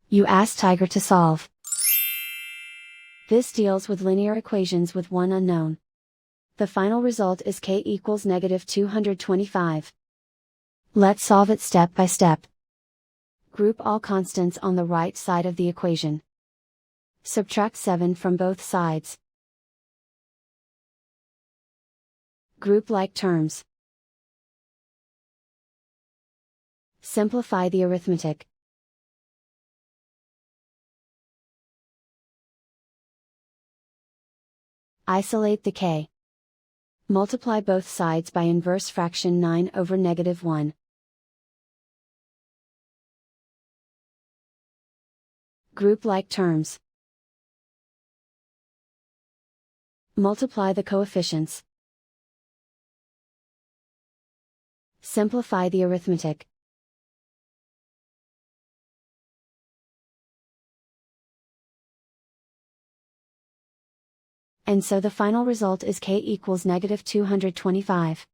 You ask Tiger to solve. This deals with linear equations with one unknown. The final result is k equals -225. Let's solve it step by step. Group all constants on the right side of the equation. Subtract 7 from both sides. Group like terms. Simplify the arithmetic. Isolate the k. Multiply both sides by inverse fraction 9 over -1. Group like terms. Multiply the coefficients. Simplify the arithmetic. And so the final result is k equals -225.